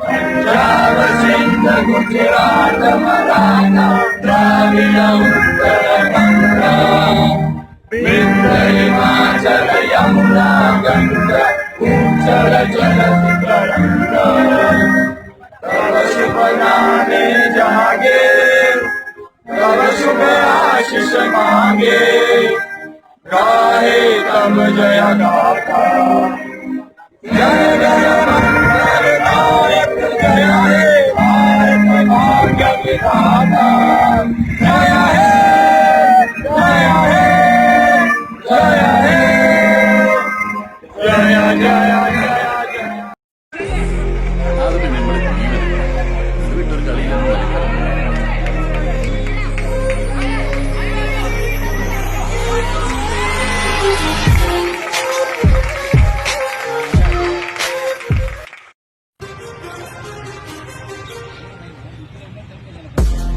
पंजाब सिंध गुजरात मराठा द्राविड उत्कल गंगा विंध्य हिमाचल यमुना गंगा उज्जल जलधि तरंगा तव शुभ नामे जागे तव शुभ आशीष मांगे गाहे तब जय गाथा जय जय मंगल नायक जय हे भारत भाग्य विधाता जय हे जय हे जय हे जय जय जय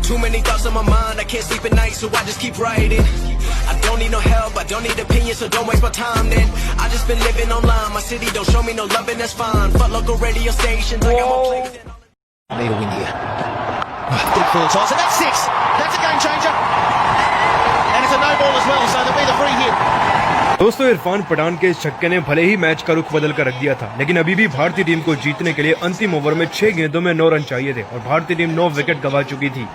Too many thoughts on my mind, I can't sleep at night, so I just keep writing. I don't need no help, I don't need opinions, so don't waste my time then. I just been living online, my city don't show me no love and that's fine. Fuck local radio stations, I got more plays than all. Need a win here. Big full toss, and that's six. That's a game changer. And it's a no ball as well, so there'll be the free hit. दोस्तों, इरफान पठान के इस छक्के ने भले ही match का रुख बदल कर रख दिया था, लेकिन अभी भी भारतीय टीम को जीतने के लिए अंतिम ओवर में 6 गेंदों में 9 रन चाहिए थे और भारतीय टीम 9 विकेट गंवा चुकी थी।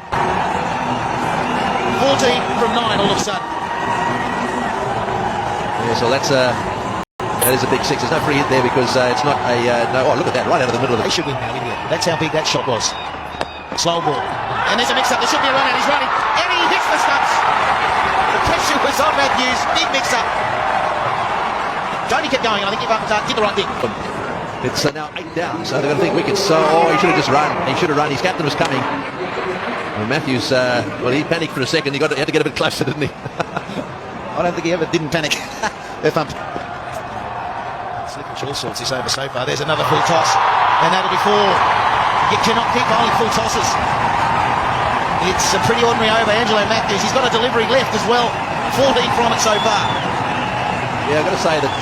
14 from 9 all of a sudden. Yeah, so that is a big six. There's no free hit there because it's not a no. Oh, look at that, right out of the middle of They it. should win now, India. That's how big that shot was. Slow ball. And there's a mix-up. There should be a run out. He's running. And he hits the stumps. The pressure was on Matthews. Big mix-up. Dhoni kept going. I think he did the right thing. It's now 8 down, so they're going to think wickets. So, he should have just run. He should have run. His captain was coming. Well, Matthews, he panicked for a second. He had to get a bit closer, didn't he? I don't think he ever didn't panic. If I'm slipping all sorts this over so far. There's another full toss. And that'll be 4. You cannot keep only full tosses. It's a pretty ordinary over. Angelo Matthews, he's got a delivery left as well. 14 from it so far. Yeah, I've got to say that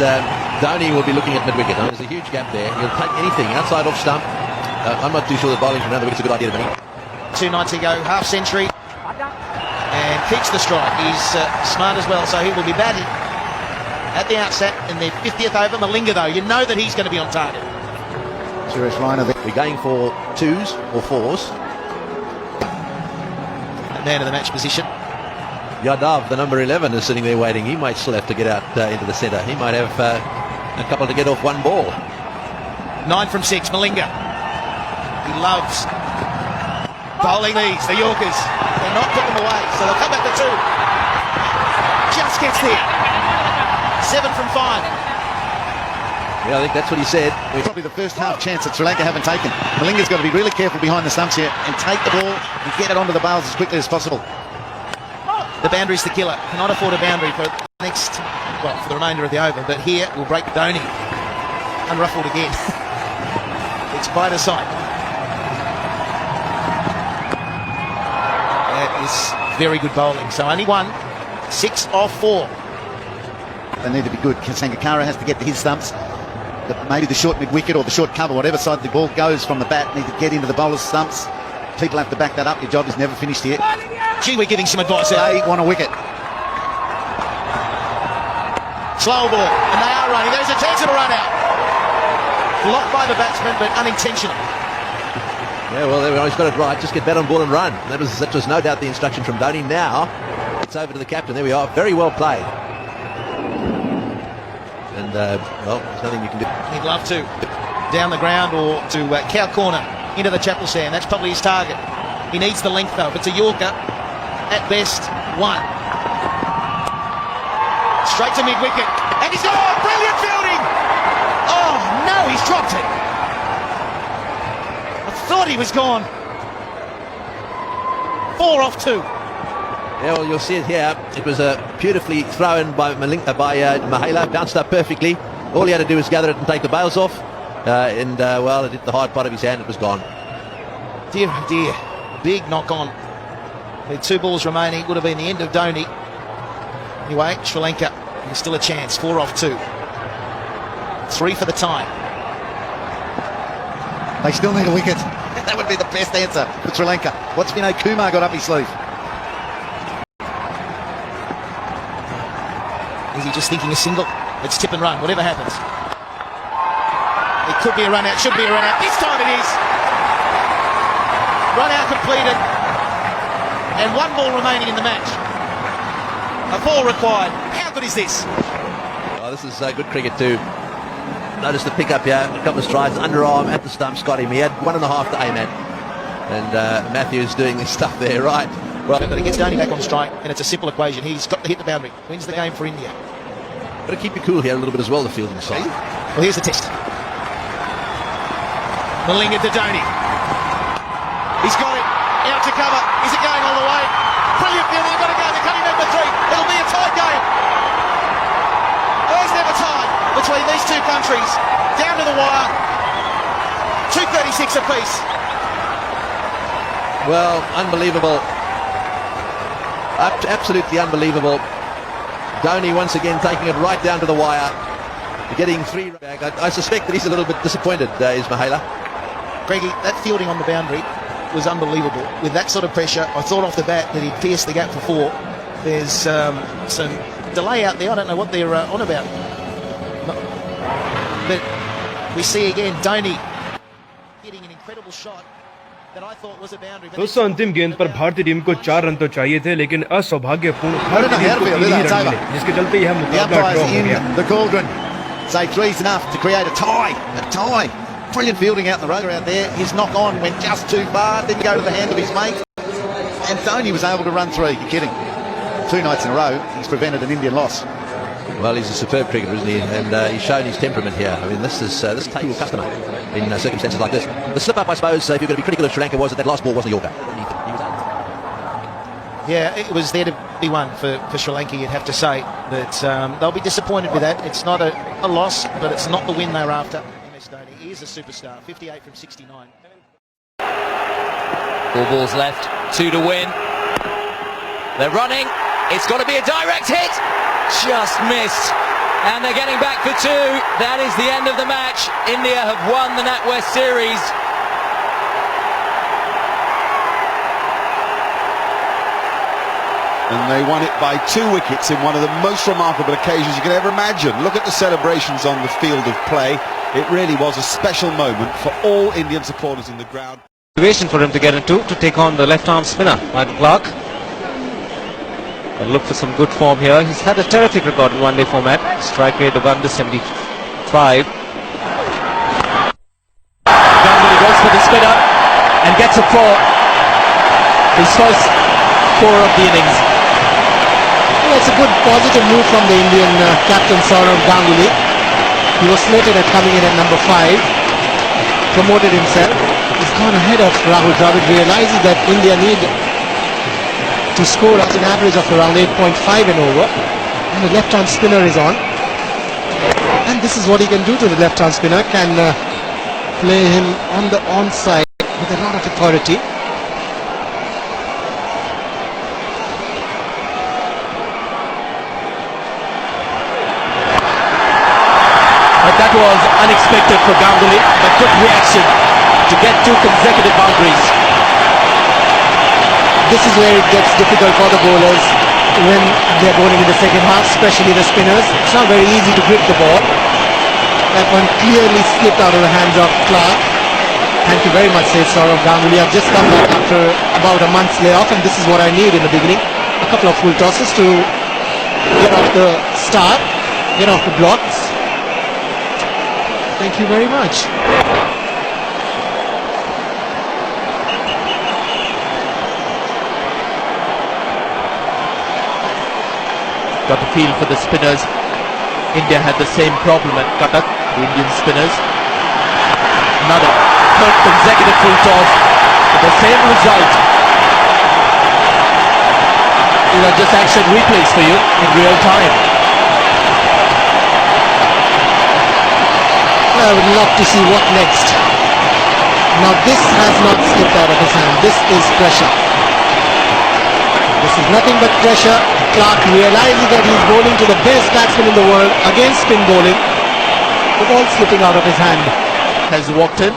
Dhoni will be looking at mid-wicket. There's a huge gap there. He'll take anything outside off stump. I'm not too sure that bowling from another wicket's a good idea to me. 2 nights ago, half century. And keeps the strike. He's smart as well, so he will be batting at the outset in the 50th over. Malinga, though, you know that he's going to be on target. Serious liner there. We're going for 2s or 4s. Man of the match position. Yadav, the number 11, is sitting there waiting. He might still have to get out into the centre. He might have a couple to get off one ball. 9 from 6, Malinga. He loves bowling these, the Yorkers. They're not put them away, so they'll come back to 2. Just gets there. 7 from 5. Yeah, I think that's what he said. Probably the first half chance that Sri Lanka haven't taken. Malinga's got to be really careful behind the stumps here and take the ball and get it onto the bails as quickly as possible. The boundary's the killer. Cannot afford a boundary for the next, well, for the remainder of the over. But here will break Dhoni. Unruffled again. It's quite a sight. That is very good bowling. So only 1, 6 off 4. They need to be good. Sangakkara has to get to his stumps. Maybe the short mid-wicket or the short cover, whatever side the ball goes from the bat, need to get into the bowler's stumps. People have to back that up. Your job is never finished here. Gee, we're giving some advice there. They want a wicket. Slow ball, and they are running. There's a chance of a run out. Blocked by the batsman, but unintentional. Yeah, well, there we are. He's got it right. Just get bat on ball and run. That was no doubt the instruction from Dhoni. Now, it's over to the captain. There we are. Very well played. And, well, there's nothing you can do. He'd love to. Down the ground or to cow corner into the chapel stand. That's probably his target. He needs the length, though. If it's a Yorker, at best, 1. Straight to mid-wicket. And he's got, oh, brilliant fielding! Oh, no, he's dropped it. I thought he was gone. 4 off 2. Yeah, well, you'll see it here. It was beautifully thrown by Mahela, bounced up perfectly. All he had to do was gather it and take the bails off. Well, it hit the hard part of his hand. It was gone. Dear, oh dear. Big knock on. With 2 balls remaining, would have been the end of Dhoni. Anyway, Sri Lanka, there's still a chance. 4 off 2. 3 for the tie. They still need a wicket. That would be the best answer for Sri Lanka. What's Vinay Kumar got up his sleeve? Is he just thinking a single? It's tip and run, whatever happens. It could be a run out, should be a run out. This time it is. Run out completed. And one ball remaining in the match. A ball required. How good is this? Oh, this is good cricket too. Notice the pick up here, a couple of strides, underarm at the stumps, got him. He had 1.5 to aim at. And Matthews doing this stuff there, right. But he gets Dhoni back on strike, and it's a simple equation. He's got to hit the boundary. Wins the game for India. Got to keep you cool here a little bit as well, the fielding side. Well, here's the test. Malinga to Dhoni. He's got it. Out to cover. Is it going all the way? Brilliant fielding. They've got to go. They're cutting number 3. It'll be a tied game. There's never tied between these two countries. Down to the wire. 2:36 apiece. Well, unbelievable. Absolutely unbelievable. Dhoni once again taking it right down to the wire. Getting 3 back. I suspect that he's a little bit disappointed, is Mahela. Greggy, that fielding on the boundary was unbelievable. With that sort of pressure, I thought off the bat that he'd pierced the gap for 4. There's some delay out there. I don't know what they're on about. But we see again Dhoni hitting an incredible shot that I thought was a boundary. दोस्तों अंतिम गेंद पर भारतीय team को 4 run तो चाहिए थे, लेकिन असौभाग्यपूर्ण भारतीय टीम को 3 ही रन मिले, जिसके चलते यह मुकाबला ड्रॉ हो गया। The cauldron say 3's enough to create a tie. A tie. Brilliant fielding out in the road out there. His knock on went just too far, didn't go to the hand of his mate, and Dhoni was able to run 3. You're kidding? 2 nights in a row, he's prevented an Indian loss. Well, he's a superb cricketer, isn't he? And he's shown his temperament here. I mean, this table customer in circumstances like this. The slip-up, I suppose, if you're going to be critical of Sri Lanka, was that last ball wasn't a Yorker. Yeah, it was there to be won for Sri Lanka, you'd have to say. But they'll be disappointed with that. It's not a loss, but it's not the win they're after. MS Dhoni, he is a superstar, 58 from 69. 4 balls left, 2 to win. They're running. It's got to be a direct hit. Just missed. And they're getting back for 2. That is the end of the match. India have won the NatWest series. And they won it by 2 wickets in one of the most remarkable occasions you could ever imagine. Look at the celebrations on the field of play. It really was a special moment for all Indian supporters in the ground. Situation for him to get into to take on the left-arm spinner, Michael Clark. Look for some good form here. He's had a terrific record in one-day format. Strike rate of under 75. Ganguly goes for the spinner and gets a 4. His first 4 of the innings. Well, it's a good positive move from the Indian captain Sourav Ganguly. He was slated at coming in at number 5. Promoted himself. He's gone ahead of Rahul Dravid. Realizes that India need to score at an average of around 8.5 and over, and the left-hand spinner is on, and this is what he can do to the left-hand spinner. Can play him on the onside with a lot of authority. But that was unexpected for Ganguly, but good reaction to get 2 consecutive boundaries. This is where it gets difficult for the bowlers when they're bowling in the second half, especially the spinners. It's not very easy to grip the ball. That one clearly slipped out of the hands of Clark. Thank you very much, says Sourav Ganguly. I've just come back after about a month's layoff, and this is what I need in the beginning. A couple of full tosses to get off the start, get off the blocks. Thank you very much. Got a feel for the spinners. India had the same problem at Cuttack, the Indian spinners. Another 3rd consecutive full toss with the same result. These are just action replays for you in real time. I would love to see what next. Now this has not slipped out of his hand. This is pressure. This is nothing but pressure. Clark realizes that he's bowling to the best batsman in the world against spin bowling. The ball slipping out of his hand. Has walked in.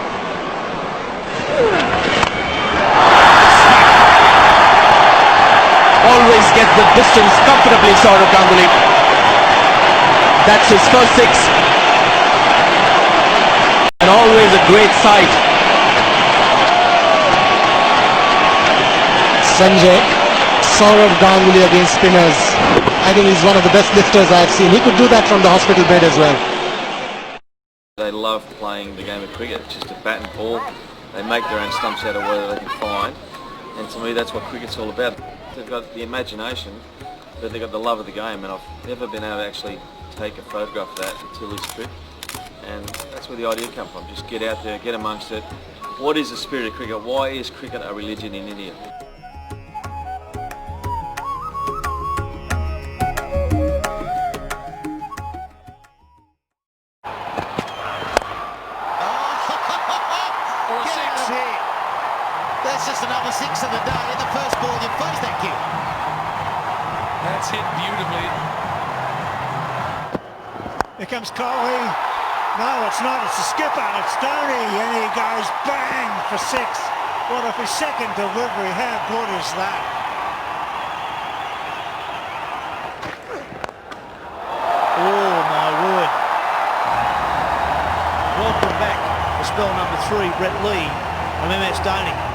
always gets the distance comfortably, Sourav Ganguly. That's his first 6. And always a great sight. Sanjay, Sourav Ganguly against spinners. I think he's one of the best lifters I've seen. He could do that from the hospital bed as well. They love playing the game of cricket. It's just a bat and ball. They make their own stumps out of whatever they can find. And to me, that's what cricket's all about. They've got the imagination, but they've got the love of the game. And I've never been able to actually take a photograph of that until this trip. And that's where the idea comes from. Just get out there, get amongst it. What is the spirit of cricket? Why is cricket a religion in India? That's just another 6 of the day. At the first ball, you face that kick. That's hit beautifully. Here comes Kohli. No, it's not. It's the skipper. It's Dhoni. And he goes bang for 6. What if his second delivery? How good is that? Oh, my word. Welcome back for spell number 3, Brett Lee. Remember, it's Dhoni.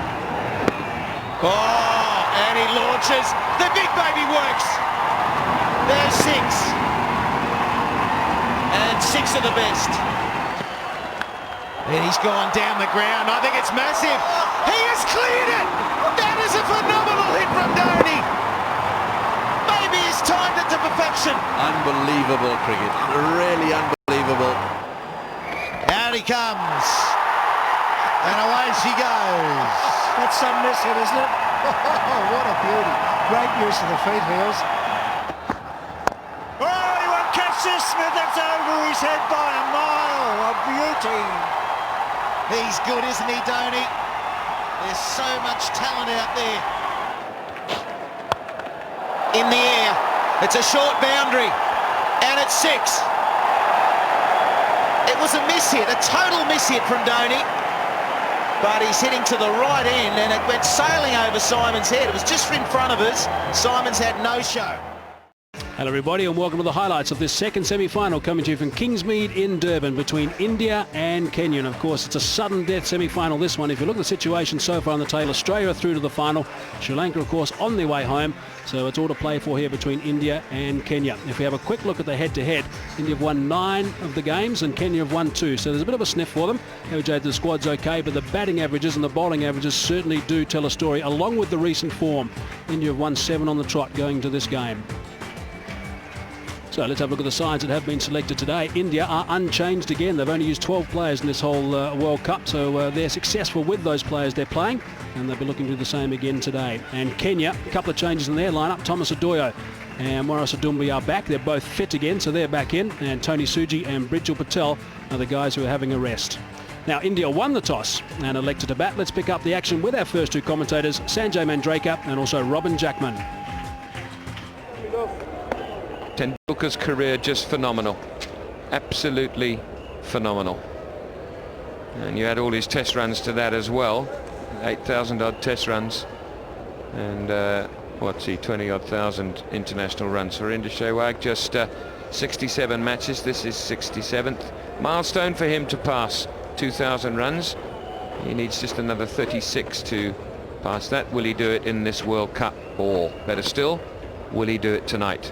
Oh, and he launches. The big baby works. There's 6. And 6 of the best. And he's gone down the ground. I think it's massive. He has cleared it. That is a phenomenal hit from Dhoni. Maybe he's timed it to perfection. Unbelievable cricket. Really unbelievable. Out he comes. And away she goes. That's some miss hit, isn't it? Oh, what a beauty. Great use of the feet, Heels. Oh, he won't catch this, Smith. That's over his head by a mile. A beauty. He's good, isn't he, Dhoni? There's so much talent out there. In the air. It's a short boundary. And it's 6. It was a miss hit, a total miss hit from Dhoni. But he's hitting to the right end and it went sailing over Simon's head. It was just in front of us. Simon's had no show. Hello everybody and welcome to the highlights of this second semi-final coming to you from Kingsmead in Durban between India and Kenya. And of course it's a sudden death semi-final, this one. If you look at the situation so far on the tail, Australia are through to the final. Sri Lanka of course on their way home. So it's all to play for here between India and Kenya. If we have a quick look at the head-to-head, India have won 9 of the games and Kenya have won 2. So there's a bit of a sniff for them. OJ, the squad's okay, but the batting averages and the bowling averages certainly do tell a story, along with the recent form. India have won 7 on the trot going to this game. So let's have a look at the sides that have been selected today. India are unchanged again. They've only used 12 players in this whole World Cup, so they're successful with those players they're playing, and they'll be looking to do the same again today. And Kenya, a couple of changes in their lineup. Thomas Adoyo and Morris Adumbi are back. They're both fit again, so they're back in. And Tony Suji and Brijul Patel are the guys who are having a rest. Now, India won the toss and elected to bat. Let's pick up the action with our first 2 commentators, Sanjay Mandraker and also Robin Jackman. Tendulkar's career just phenomenal, absolutely phenomenal, and you add all his test runs to that as well, 8,000 odd test runs, and what's he, 20 odd thousand international runs. Surinder Sehwag just 67 matches. This is 67th milestone for him to pass 2,000 runs. He needs just another 36 to pass that. Will he do it in this World Cup, or better still, will he do it tonight?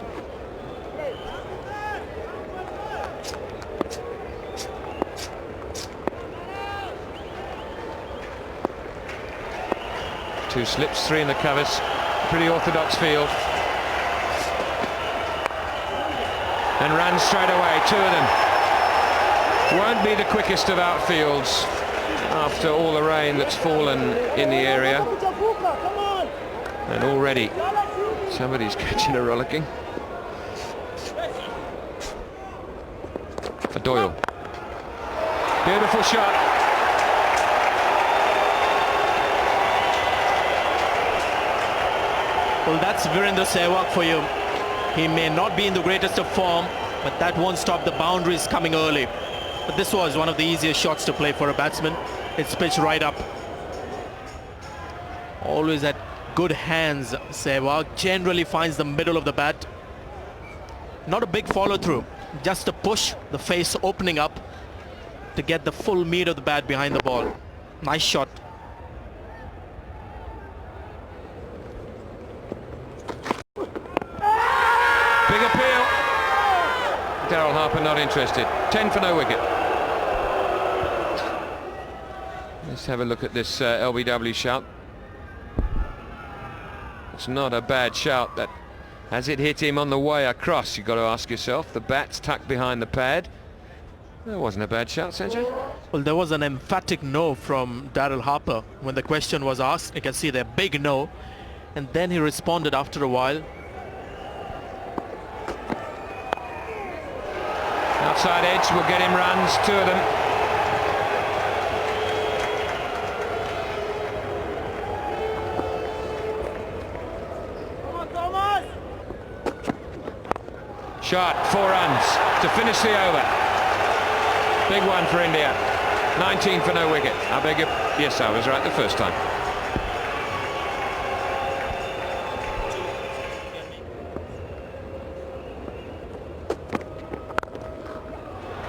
Two slips, 3 in the covers. Pretty orthodox field. And runs straight away, 2 of them. Won't be the quickest of outfields after all the rain that's fallen in the area. And already somebody's catching a rollicking. For Doyle. Beautiful shot. Well, that's Virender Sehwag for you. He may not be in the greatest of form, but that won't stop the boundaries coming early. But this was one of the easiest shots to play for a batsman. It's pitched right up. Always that good hands. Sehwag generally finds the middle of the bat. Not a big follow through, just a push, the face opening up to get the full meat of the bat behind the ball. Nice shot. Big appeal. Daryl Harper not interested. 10 for no wicket. Let's have a look at this LBW shout. It's not a bad shout. That has it hit him on the way across? You've got to ask yourself. The bat's tucked behind the pad. That wasn't a bad shout, Sanjay. Well, there was an emphatic no from Daryl Harper when the question was asked. You can see there, big no, and then he responded after a while. Outside edge will get him runs, 2 of them. Shot, 4 runs to finish the over. Big one for India. 19 for no wicket. I beg your... Yes, I was right the first time.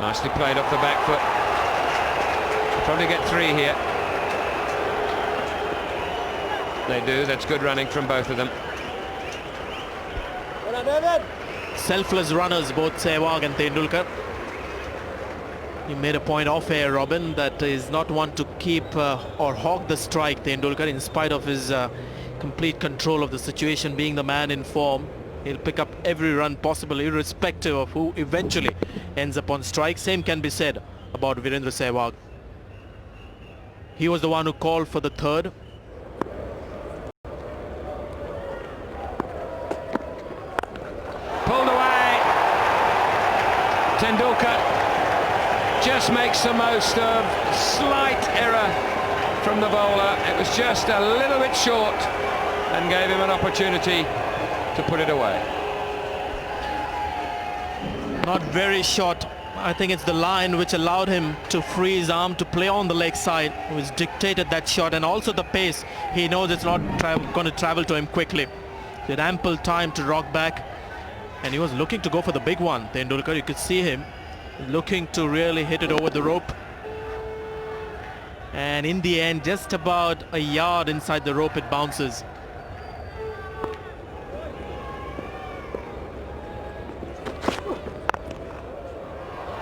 Nicely played off the back foot. Probably get 3 here. They do. That's good running from both of them. Selfless runners, both Sehwag and Tendulkar. He made a point off air, Robin, that is not one to keep or hog the strike, Tendulkar, in spite of his complete control of the situation, being the man in form. He'll pick up every run possible, irrespective of who eventually ends up on strike. Same can be said about Virendra Sehwag. He was the one who called for the 3rd. Pulled away. Tendulkar just makes the most of slight error from the bowler. It was just a little bit short and gave him an opportunity to put it away. Not very short. I think it's the line which allowed him to free his arm to play on the leg side, which dictated that shot, and also the pace. He knows it's not going to travel to him quickly. He had ample time to rock back, and he was looking to go for the big one. Tendulkar, you could see him looking to really hit it over the rope, and in the end, just about a yard inside the rope, it bounces.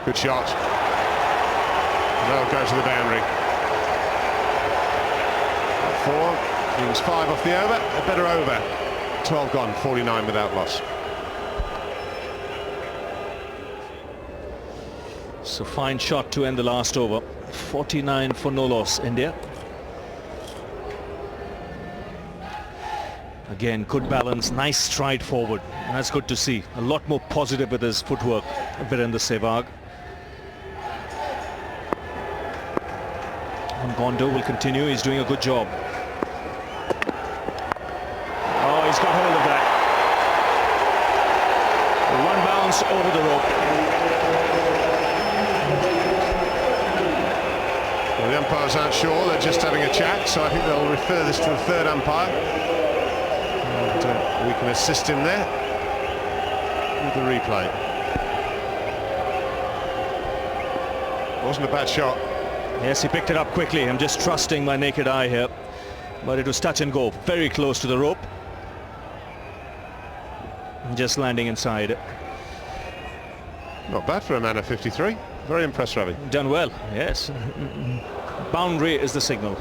Good shot. That'll go to the boundary. 4, brings 5 off the over, a better over. 12 gone, 49 without loss. So fine shot to end the last over. 49 for no loss, India. Again, good balance, nice stride forward. That's good to see. A lot more positive with his footwork, Virendra Sehwag. And Gondo will continue. He's doing a good job. Oh, he's got hold of that. One bounce over the rope. Well, the umpires aren't sure, they're just having a chat, so I think they'll refer this to the 3rd umpire. And we can assist him there with the replay. Wasn't a bad shot. Yes, he picked it up quickly. I'm just trusting my naked eye here. But it was touch and go, very close to the rope. Just landing inside. Not bad for a man of 53. Very impressed, Ravi. Done well, yes. Boundary is the signal.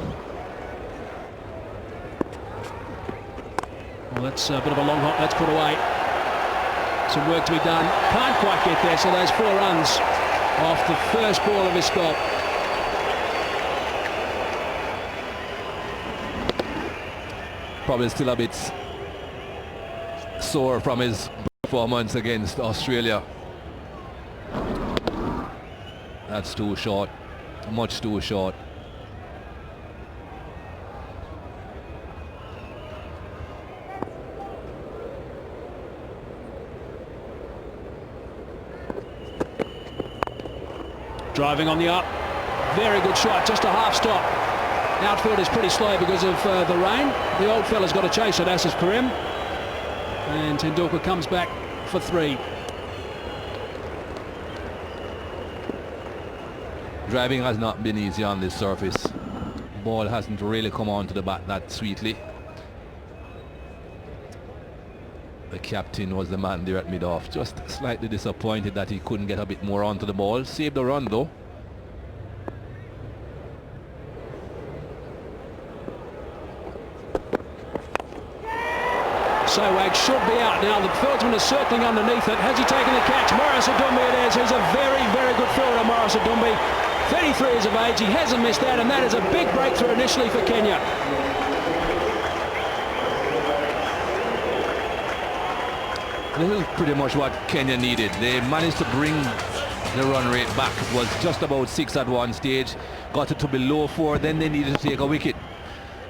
Well, that's a bit of a long hop. That's put away. Some work to be done. Can't quite get there, so there's 4 runs off the first ball of his spot. Probably still a bit sore from his performance against Australia. That's too short, much too short. Driving on the up. Very good shot, just a half stop. Outfield is pretty slow because of the rain. The old fella's got to chase it, as is Karim. And Tendulkar comes back for 3. Driving has not been easy on this surface. Ball hasn't really come onto the bat that sweetly. The captain was the man there at mid-off. Just slightly disappointed that he couldn't get a bit more onto the ball. Saved the run though. Sourav should be out now. The fieldsman is circling underneath it. Has he taken the catch? Morris Adumbi it is. He's a very, very good fielder, Morris Adumbi. 33 years of age. He hasn't missed that, and that is a big breakthrough initially for Kenya. This is pretty much what Kenya needed. They managed to bring the run rate back. It was just about 6 at one stage. Got it to below 4. Then they needed to take a wicket.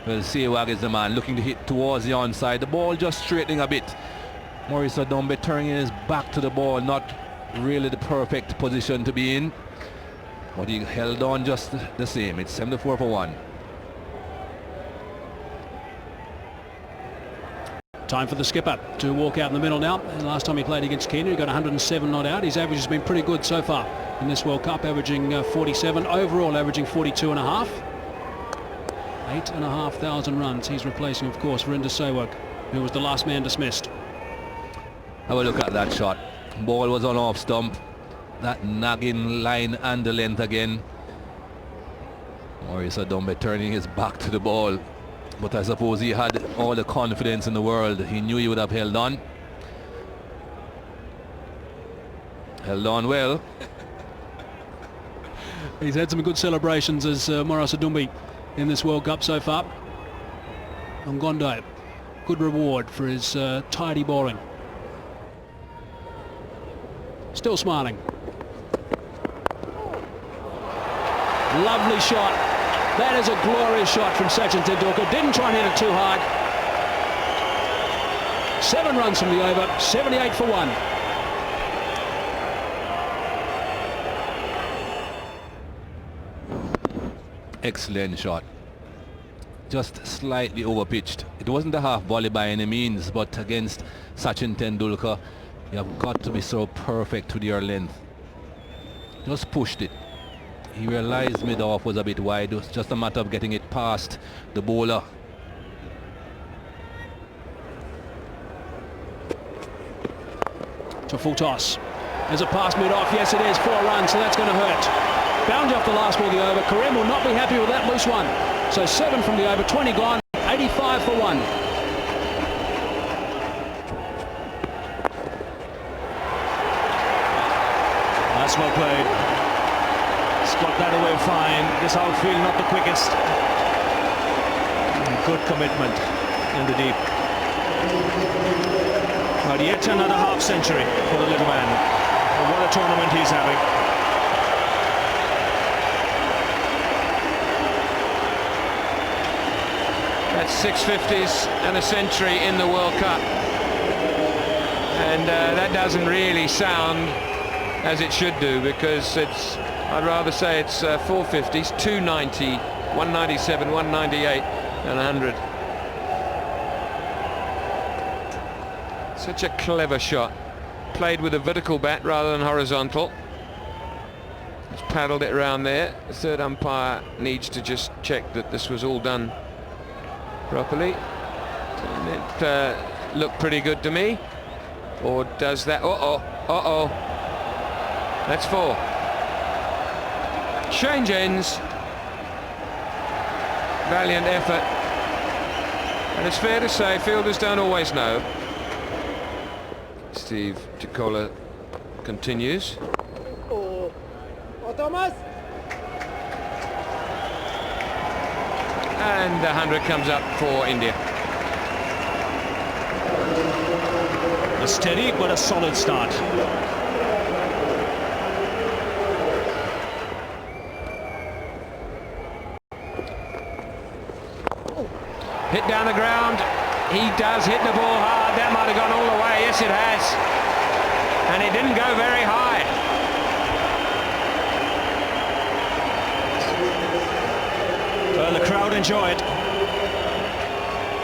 Well, Sourav is the man looking to hit towards the onside. The ball just straightening a bit. Morris Adumbi turning his back to the ball. Not really the perfect position to be in. But he held on just the same. It's 74 for 1. Time for the skipper to walk out in the middle now. Last time he played against Kenya, he got 107 not out. His average has been pretty good so far in this World Cup, averaging 47. Overall, averaging 42.5. 8,500 runs. He's replacing, of course, Virender Sehwag, who was the last man dismissed. Have a look at that shot. Ball was on off stump. That nagging line and the length again. Morris Adumbi turning his back to the ball. But I suppose he had all the confidence in the world. He knew he would have held on. Held on well. He's had some good celebrations as Morris Adumbi in this World Cup so far. Ngondo, good reward for his tidy bowling. Still smiling. Lovely shot. That is a glorious shot from Sachin Tendulkar. Didn't try and hit it too hard. 7 runs from the over, 78 for 1. Excellent shot. Just slightly overpitched. It wasn't a half volley by any means, but against Sachin Tendulkar, you have got to be so perfect with your length. Just pushed it. He realized mid-off was a bit wide. It was just a matter of getting it past the bowler. To full toss. There's a pass mid-off. Yes, it is. 4 runs, so that's going to hurt. Boundary off the last ball of the over. Karim will not be happy with that loose one. So 7 from the over, 20 gone, 85 for 1. That's well played. Got that away fine. This outfield not the quickest. Good commitment in the deep. But yet another half century for the little man. What a tournament he's having. That's 650s and a century in the World Cup. And that doesn't really sound as it should do, because it's, I'd rather say it's 450s, 290, 197, 198 and 100. Such a clever shot. Played with a vertical bat rather than horizontal. Just paddled it around there. The third umpire needs to just check that this was all done properly. And it looked pretty good to me. Or does that? Uh-oh, uh-oh. That's 4. Change ends. Valiant effort. And it's fair to say fielders don't always know. Steve Jacola continues. And the 100 comes up for India. A steady but a solid start. Hit down the ground. He does hit the ball hard. That might have gone all the way. Yes, it has. And it didn't go very high. Well, the crowd enjoy it.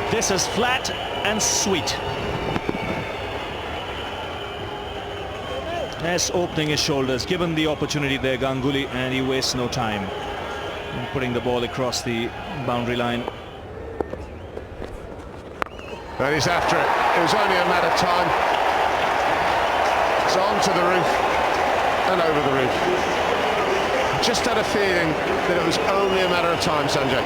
This is flat and sweet. As opening his shoulders, given the opportunity there, Ganguly, and he wastes no time in putting the ball across the boundary line. And he's after it. It was only a matter of time. It's on to the roof and over the roof. Just had a feeling that it was only a matter of time, Sanjay.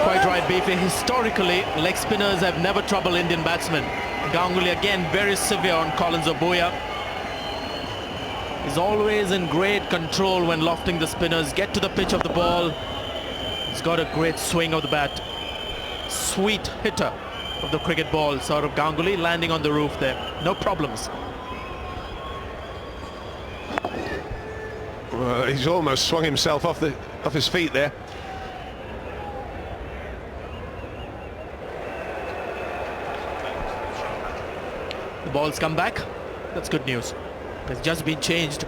Quite right, Beefy. Historically, leg spinners have never troubled Indian batsmen. Ganguly again very severe on Collins Obuya. He's always in great control when lofting the spinners, get to the pitch of the ball. He's got a great swing of the bat. Sweet hitter of the cricket ball, Sourav Ganguly, landing on the roof there. No problems. Well, he's almost swung himself off his feet there. The ball's come back. That's good news. It's just been changed.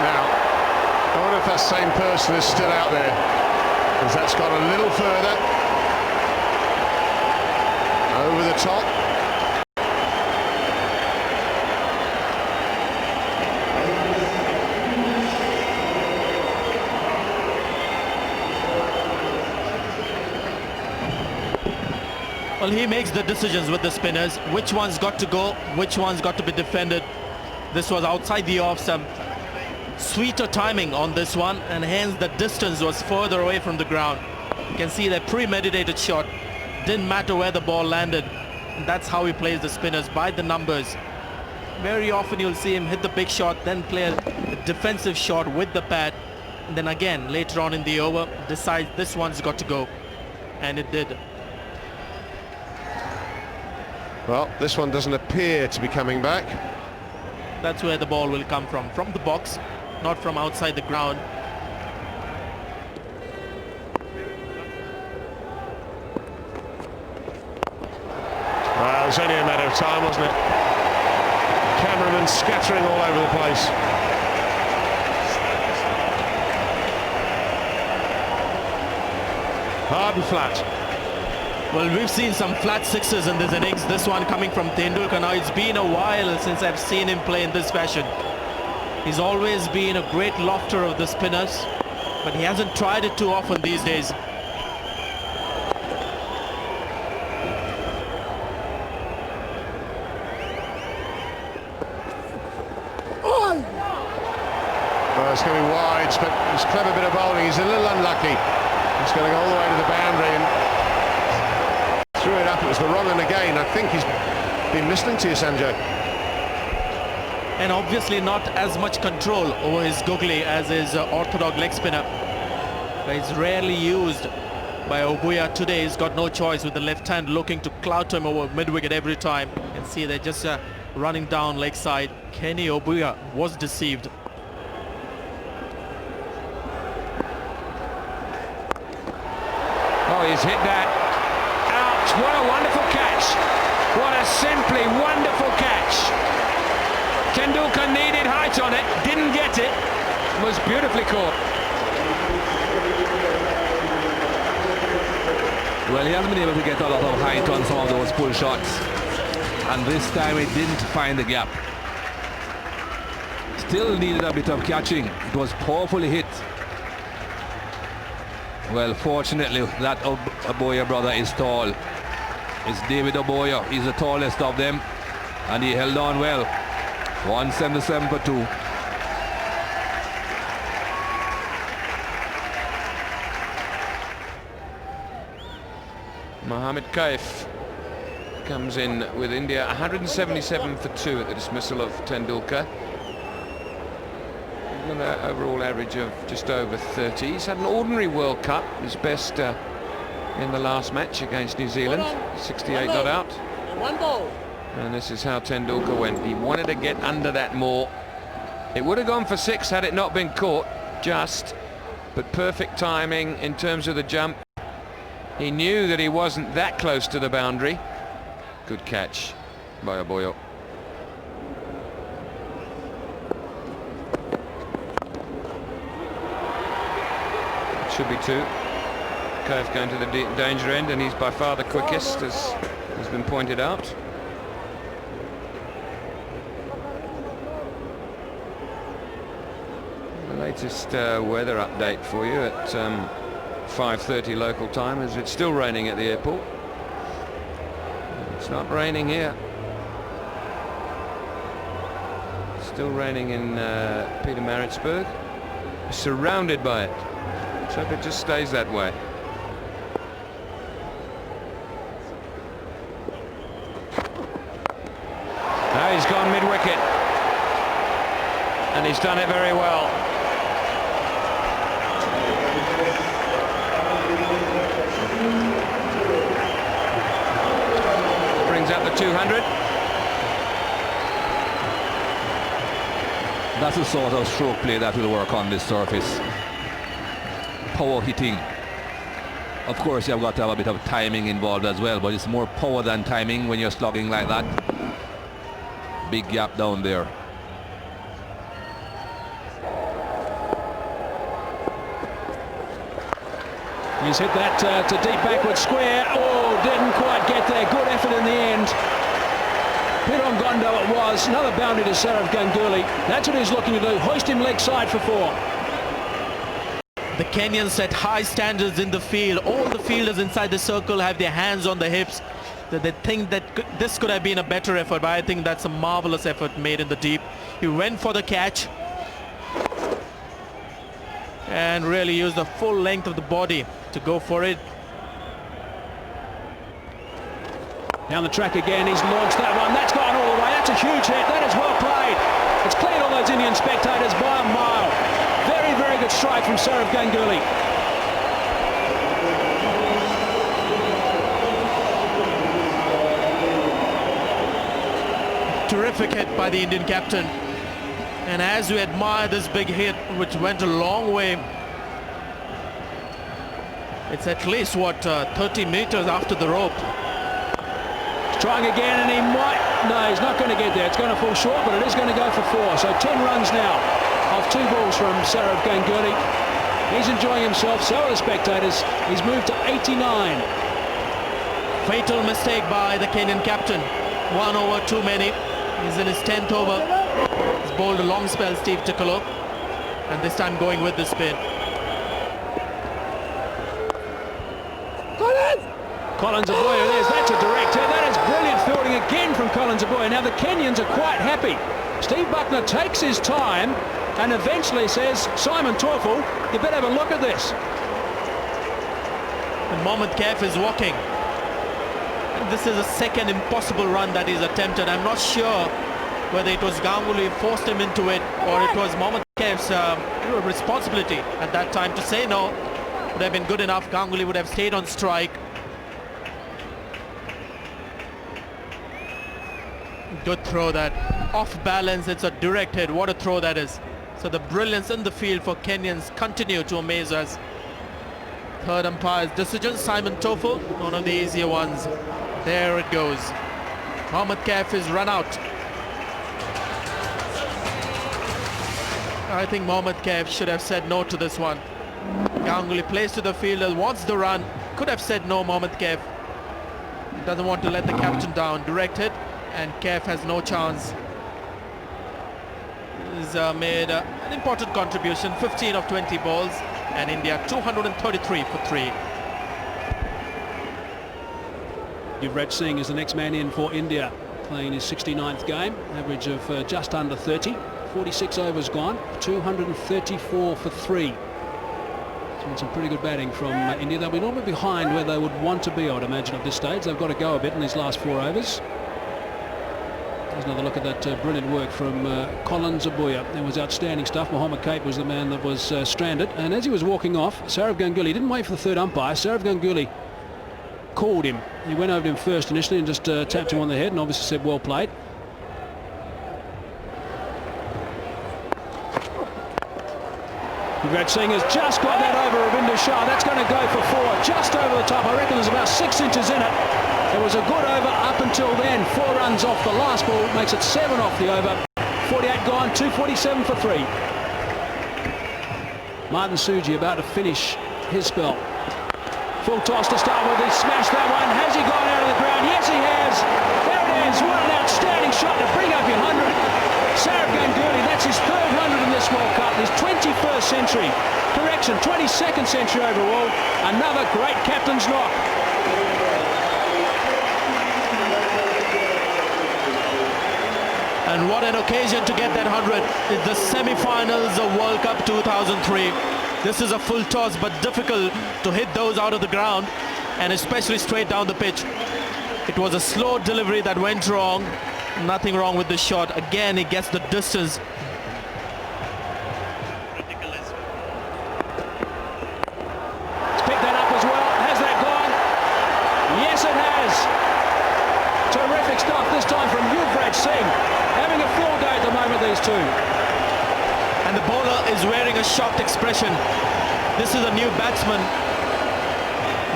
Now, I wonder if that same person is still out there, because that's gone a little further. Over the top. Well, he makes the decisions with the spinners. Which one's got to go, which one's got to be defended. This was outside the off, some sweeter timing on this one, and hence the distance was further away from the ground. You can see that premeditated shot. Didn't matter where the ball landed. And that's how he plays the spinners, by the numbers. Very often you'll see him hit the big shot, then play a defensive shot with the pad, and then again later on in the over decide this one's got to go, and it did. Well, this one doesn't appear to be coming back. That's where the ball will come from the box, not from outside the ground. Well, it was only a matter of time, wasn't it? Cameramen scattering all over the place. Hard and flat. Well, we've seen some flat sixes in this innings. This one coming from Tendulkar. Now, it's been a while since I've seen him play in this fashion. He's always been a great lofter of the spinners, but he hasn't tried it too often these days. Well, it's going to be wide, but it's a clever bit of bowling. He's a little unlucky. He's going to go all the way to the boundary and threw it up. It was the wrong one again. I think he's been listening to you, Sanjay. And obviously not as much control over his googly as his orthodox leg spinner. But it's rarely used by Obuya today. He's got no choice with the left hand looking to clout him over mid-wicket every time. You can see they're just running down leg side. Kenny Obuya was deceived. Oh, he's hit that. Out. What a wonderful catch. What a simply wonderful catch. Tendulkar needed height on it, didn't get it. Was beautifully caught. Well, he hasn't been able to get a lot of height on some of those pull shots, and this time he didn't find the gap. Still needed a bit of catching. It was powerfully hit. Well, fortunately, that Obuya brother is tall. It's David Obuya. He's the tallest of them, and he held on well. 177 for 2. Mohammad Kaif comes in with India 177 for 2 at the dismissal of Tendulkar. An overall average of just over 30. He's had an ordinary World Cup, his best in the last match against New Zealand. 68 not out. And this is how Tendulkar went. He wanted to get under that more. It would have gone for 6 had it not been caught, just, but perfect timing in terms of the jump. He knew that he wasn't that close to the boundary. Good catch by Obuya. should be 2. Kaif going to the danger end, and he's by far the quickest, as has been pointed out. The latest weather update for you at 5:30 local time is it's still raining at the airport. It's not raining here. Still raining in Pietermaritzburg. Surrounded by it. Let's hope it just stays that way. Now he's gone mid-wicket. And he's done it very well. Brings up the 200. That's the sort of stroke play that will work on this surface. Power hitting. Of course, you've got to have a bit of timing involved as well, but it's more power than timing when you're slugging like that. Big gap down there. He's hit that to deep backward square. Oh, didn't quite get there. Good effort in the end. Pirongondo it was. Another boundary to Sourav Ganguly. That's what he's looking to do. Hoist him leg side for 4. The Kenyans set high standards in the field. All the fielders inside the circle have their hands on the hips. They think that this could have been a better effort, but I think that's a marvelous effort made in the deep. He went for the catch and really used the full length of the body to go for it. Down the track again, he's launched that one. That's gone all the way. That's a huge hit. That is well played. It's cleared all those Indian spectators by a mile. Very, very good strike from Sourav Ganguly. Terrific hit by the Indian captain. And as we admire this big hit, which went a long way, it's at least, what, 30 meters after the rope. Trying again, and he might... No, he's not going to get there. It's going to fall short, but it is going to go for 4. So 10 runs now off 2 balls from Sourav Ganguly. He's enjoying himself, so are the spectators. He's moved to 89. Fatal mistake by the Kenyan captain. 1 over too many. He's in his 10th over. He's bowled a long spell, Steve Ticcolo, and this time going with the spin. Collins Aboya, that's a direct hit. That is brilliant fielding again from Collins Aboya. Now the Kenyans are quite happy. Steve Buckner takes his time and eventually says, Simon Toffel, you better have a look at this. And Mohammad Kaif is walking. And this is a second impossible run that he's attempted. I'm not sure whether it was Ganguly forced him into it or it was Mohammad Kaif's responsibility at that time to say no. Would have been good enough. Ganguly would have stayed on strike. Good throw that. Off balance, it's a direct hit. What a throw that is. So the brilliance in the field for Kenyans continue to amaze us. Third umpire's decision, Simon Toffel, one of the easier ones. There it goes. Mohammad Kaif is run out. I think Mohammad Kaif should have said no to this one. Ganguly plays to the fielder, wants the run. Could have said no, Mohammad Kaif. Doesn't want to let the captain down. Direct hit, and Kaif has no chance. He's made an important contribution, 15 of 20 balls, and India 233 for 3. Yuvraj Singh is the next man in for India, playing his 69th game, average of just under 30, 46 overs gone, 234 for 3. Some pretty good batting from India. They'll be normally behind where they would want to be, I would imagine, at this stage. They've got to go a bit in these last 4 overs. There's another look at that brilliant work from Collins Aboya. There was outstanding stuff. Mohammad Kaif was the man that was stranded. And as he was walking off, Sourav Ganguly didn't wait for the third umpire. Sourav Ganguly called him. He went over to him first initially and just tapped him on the head and obviously said, well played. Yuvraj Singh has just got that over Ravinder Shah. That's going to go for 4, just over the top. I reckon there's about 6 inches in it. It was a good over up until then. 4 runs off the last ball, makes it 7 off the over. 48 gone, 247 for 3. Martin Suji about to finish his spell. Full toss to start with. He smashed that one. Has he gone out of the ground? Yes, he has. There it is. What an outstanding shot to bring up your 100. Sourav Ganguly, that's his 3rd 100 in this World Cup. His 21st century. Correction, 22nd century overall. Another great captain's knock. And what an occasion to get that 100. It's the semi-finals of World Cup 2003. This is a full toss, but difficult to hit those out of the ground, and especially straight down the pitch. It was a slow delivery that went wrong. Nothing wrong with the shot. Again, he gets the distance. He's picked that up as well. Has that gone? Yes, it has. Terrific stuff this time from Yuvraj Singh. Having a field day at the moment, these two. And the bowler is wearing a shocked expression. This is a new batsman.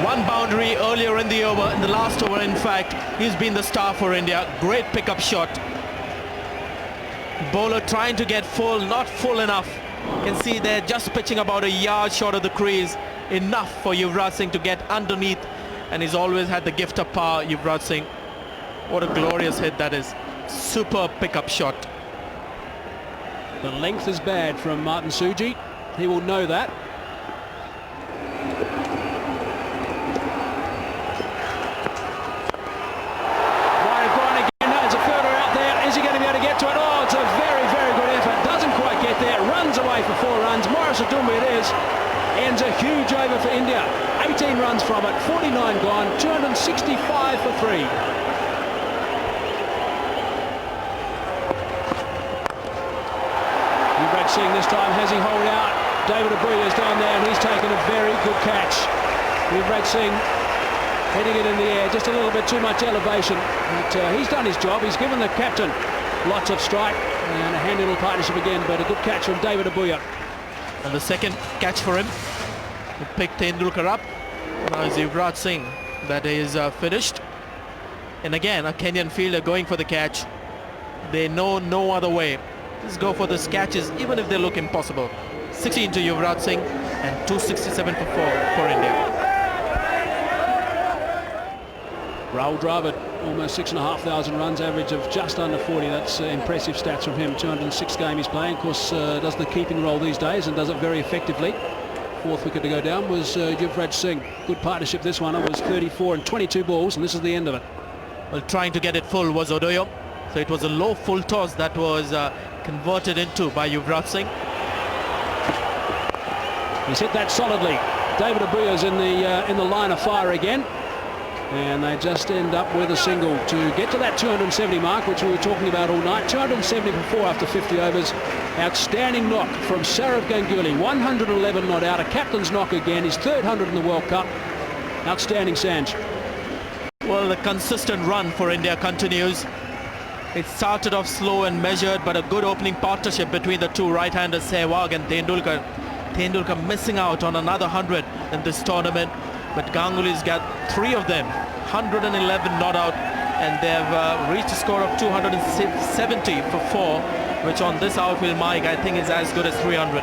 One boundary earlier in the over, in the last over in fact. He's been the star for India. Great pickup shot. Bowler trying to get full, not full enough. You can see they're just pitching about a yard short of the crease. Enough for Yuvraj Singh to get underneath. And he's always had the gift of power, Yuvraj Singh. What a glorious hit that is. Superb pickup shot. The length is bad from Martin Suji. He will know that. Wide of Brian again. There's a fielder out there. Is he going to be able to get to it? Oh, it's a very, very good effort. Doesn't quite get there. Runs away for 4 runs. Morris Adumbi it is. Ends a huge over for India. 18 runs from it. 49 gone. 265 for 3. Singh this time, has he hold out? David Abuya's down there and he's taken a very good catch. Yuvraj Singh hitting it in the air, just a little bit too much elevation. But he's done his job. He's given the captain lots of strike and a handy little partnership again, but a good catch from David Abuya. And the second catch for him. He picked Tendulkar up. Now it's Yuvraj Singh that is finished. And again, a Kenyan fielder going for the catch. They know no other way. Just go for these catches, even if they look impossible. 16 to Yuvraj Singh and 267 for 4 for India. Rahul Dravid, almost 6,500 runs, average of just under 40. That's impressive stats from him. 206 game he's playing. Of course, does the keeping role these days and does it very effectively. 4th wicket to go down was Yuvraj Singh. Good partnership this one. It was 34 and 22 balls, and this is the end of it. Well, trying to get it full was Odoyo. So it was a low full toss that was converted into by Yuvraj Singh. He's hit that solidly. David Abuya's in the line of fire again, and they just end up with a single to get to that 270 mark, which we were talking about all night. 270 for 4 after 50 overs. Outstanding knock from Sourav Ganguly. 111 not out. A captain's knock again. His 3rd 100 in the World Cup. Outstanding, Sanj. Well, the consistent run for India continues. It started off slow and measured, but a good opening partnership between the two right-handers, Sehwag and Tendulkar. Tendulkar missing out on another 100 in this tournament, but Ganguly's got 3 of them, 111 not out, and they've reached a score of 270 for 4, which on this outfield, Mike, I think is as good as 300.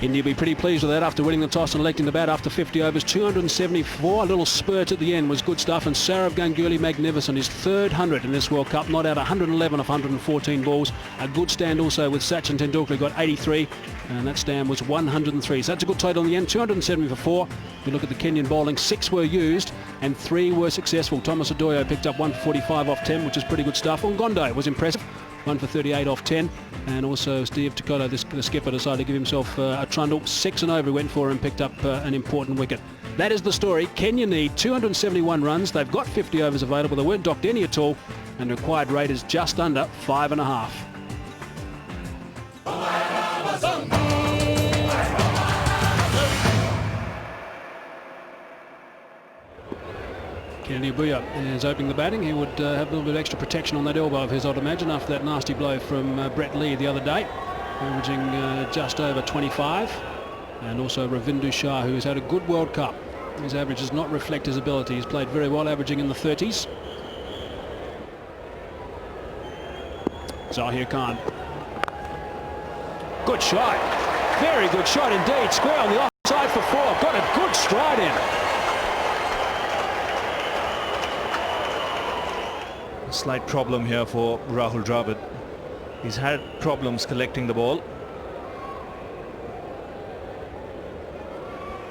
India will be pretty pleased with that after winning the toss and electing the bat after 50 overs. 274, a little spurt at the end was good stuff, and Sourav Ganguly magnificent. His 3rd 100 in this World Cup, not out 111 of 114 balls. A good stand also with Sachin Tendulkar, got 83, and that stand was 103. So that's a good total in the end, 270 for 4. If you look at the Kenyan bowling, 6 were used and 3 were successful. Thomas Odoyo picked up 1 for 45 off 10, which is pretty good stuff. Ngondo was impressive. 1 for 38 off 10, and also Steve Tukolo, the skipper, decided to give himself a trundle. 6 and over he went for and picked up an important wicket. That is the story. Kenya need 271 runs. They've got 50 overs available. They weren't docked any at all, and the required rate is just under 5.5. Kennedy Abuya is opening the batting. He would have a little bit of extra protection on that elbow of his, I'd imagine, after that nasty blow from Brett Lee the other day, averaging just over 25. And also Ravindu Shah, who's had a good World Cup. His average does not reflect his ability. He's played very well, averaging in the 30s. Zahir Khan. Good shot. Very good shot indeed. Square on the offside for 4. Got a good stride in. A slight problem here for Rahul Dravid. He's had problems collecting the ball.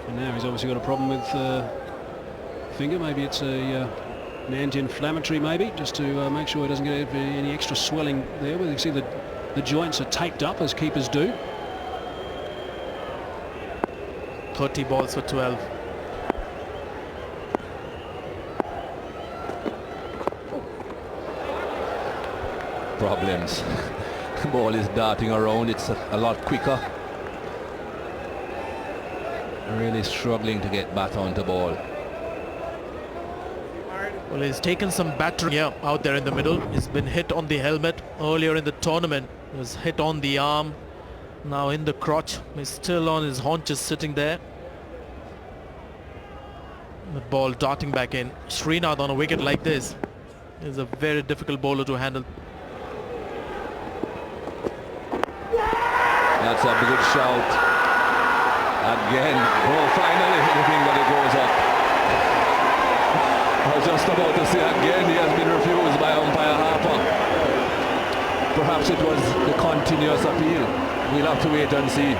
And now he's obviously got a problem with finger. Maybe it's an anti-inflammatory, maybe, just to make sure he doesn't get any extra swelling there. But you can see the joints are taped up, as keepers do. 30 balls for 12. Problems. The ball is darting around. It's a lot quicker. Really struggling to get bat onto ball. Well, he's taken some battering out there in the middle. He's been hit on the helmet earlier in the tournament. He was hit on the arm, now in the crotch. He's still on his haunches sitting there. The ball darting back in. Srinath on a wicket like this is a very difficult bowler to handle. That's a good shout. Again. Oh, finally hitting, but it goes up. I was just about to say again, he has been refused by umpire Harper. Perhaps it was the continuous appeal. We'll have to wait and see.